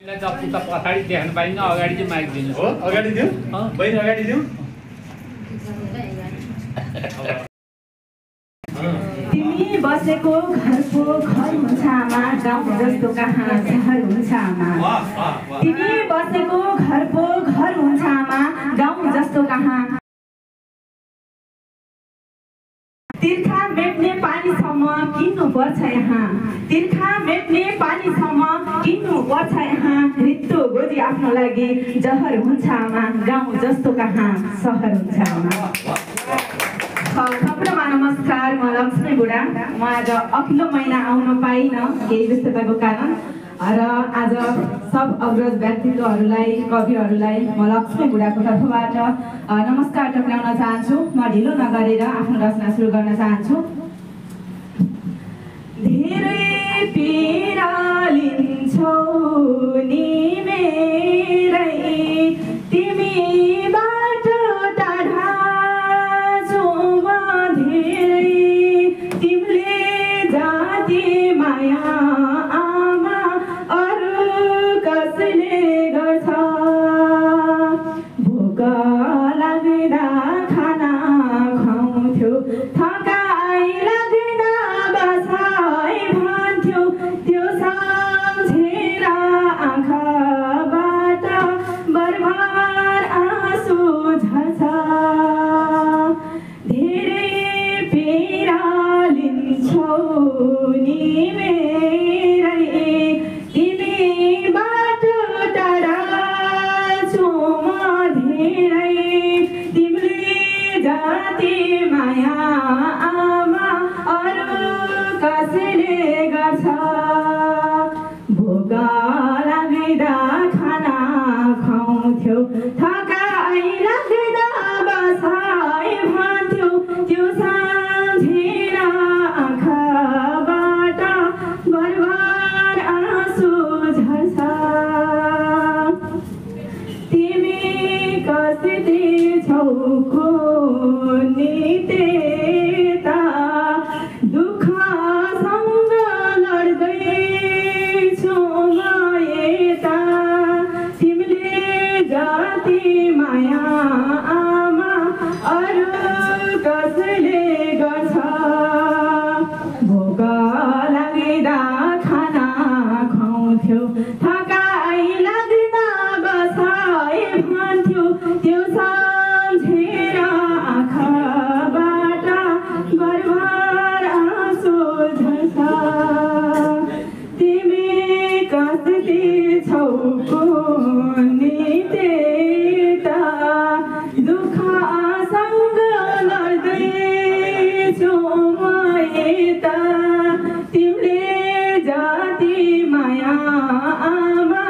पछाडि देख्न पाइन्न अगाडि चाहिँ माइक दिनु हो अगाडि दिऊ बहिनी अगाडि दिऊ तिमी बसेको घरको घर हुन्छ आमा गाउँ जस्तो कहाँ सहर हुन्छ आमा तिमी बसेको घरको घर हुन्छ आमा गाउँ जस्तो कहाँ तिर्खा मेट्ने पानीसम्म किन्नु पर्छ यहाँ तिर्खा मेट्ने पानीसम्म किन्नु पर्छ यहाँ रित्तो गोजी आफ्नो लागि जहर हुन्छ आमा गाउँ जस्तो कहाँ सहर हुन्छ आमा सबैमा नमस्कार म लक्ष्मी बुढा म आज अघिल्लो महिना आउन पाइनँ केही व्यस्तताको कारण र आज सब अग्रज व्यक्तित्वहरूलाई कविहरूलाई म लक्ष्मी बुढाको तर्फबाट नमस्कार टक्राउन चाहन्छु म ढिलो नगरेर आफ्नो रचना सुरु गर्न चाहन्छु धेरै पीडा लिन्छौ नि मेरै तिमीबाट टाढा छु म धेरै तिमीले जाति माया आमा अरू कसले गर्छ भोक लाग्दा खाना खुवाउँथ्यो थकाइ लाग्दा बसाइ भन्थ्यो त्यो सम्झेर आँखाबाट बर्बाद आँसु झर्छ धेरै पीडा लिन्छौ नि मेरै तिमीबाट टाढा छु म धेरै तिमीले जाति माया आमा अरू कसले गर्छ भोक लाग्दा खाना खुवाउँथ्यो थकाइ लाग्दा बसाइ भन्थ्यो त्यो सम्झेर आँखाबाट बर्बाद आँसु झर्छ तिमी कसरी छौ कुनी त्यता दुःखसँग लड्दैछु म यता तिमीले जाति माया आमा अरू कसले गर्छ भोक लाग्दा खाना खुवाउँथ्यो थकाइ लाग्दा बसाइ भन्थ्यो त्यो सम्झेर आँखाबाट बर्बाद आँसु झर्छ तिमी कसरी छौ कुनी त्यता दुःखसँग लड्दैछु म यता तिमीले जाति माया आमा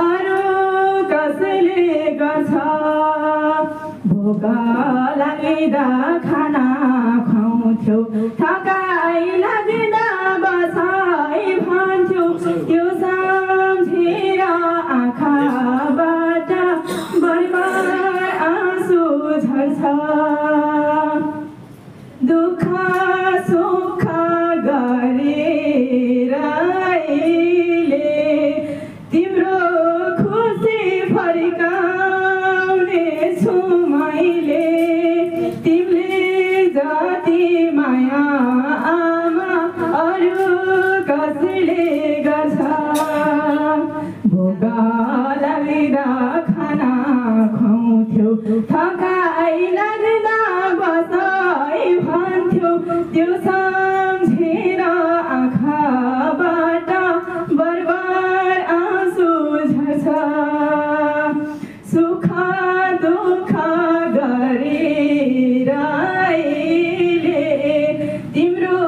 अरू कसले गर्छ भोक लाग्दा खाना खुवाउँथ्यो थकाइ लाग्दा बसाइ भन्थ्यो त्यो सम्झेर आँखाबाट बर्बाद आँसु झर्छ दुःख सुख गरेर अहिले तिम्रो खुसी फर्काउने छु मैले तिमीले जाति माया आमा अरू कसले गर्छ भोक लाग्दा खाना खुवाउँथ्यो थकाइ लाग्दा बसाइ भन्थ्यो त्यो सम्झेर आँखाबाट बर्बाद आँसु झर्छ सुख दुःख गरेर अहिले तिम्रो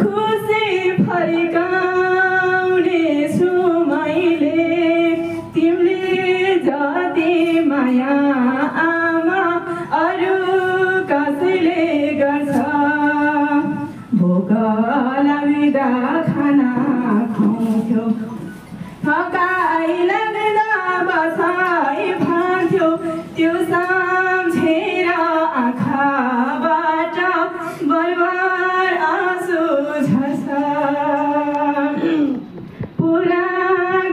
खुसी फर्काउने छु मैले तिमीले जाति माया आमा अरू कसले गर्छ भोक लाग्दा खाना खुवाउँथ्यो थकाइ लाग्दा बसाइ भन्थ्यो त्यो सम्झेर आँखाबाट बर्बाद आँसु झर्छ पुरा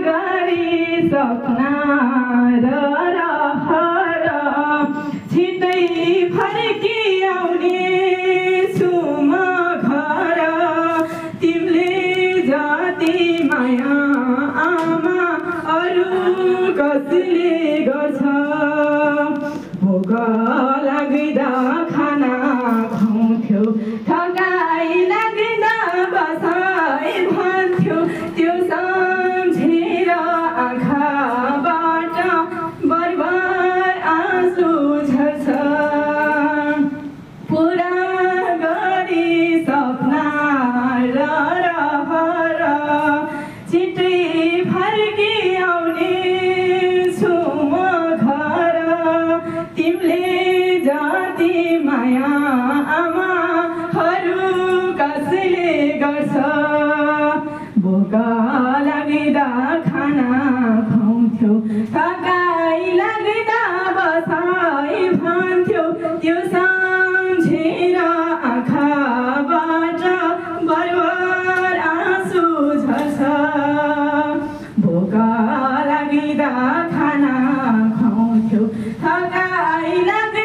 गरी सपना र रहर छिटै फर्की आउने छु म घर तिमीले जति माया आमा अरू कसले गर्छ भोक लाग्दा खाना खुवाउँथ्यो थकाइ लाग्दा बसाइ भन्थ्यो त्यो सम्झेर आँखाबाट बरबार आँसु झर्छ पुरा गरी सपना र रहर छिटै फर्की आउने छु म घर तिमीले जति माया आमाहरू कसले गर्छ भोक लाग्दा खाना खुवाउँथ्यो थकाइ लाग्दा बसाइ भन्थ्यो त्यो सम्झेर आँखाबाट बरबार आँसु झर्छ भोक लाग्दा खाना खुवाउँथ्यो थकाइ लाग्दा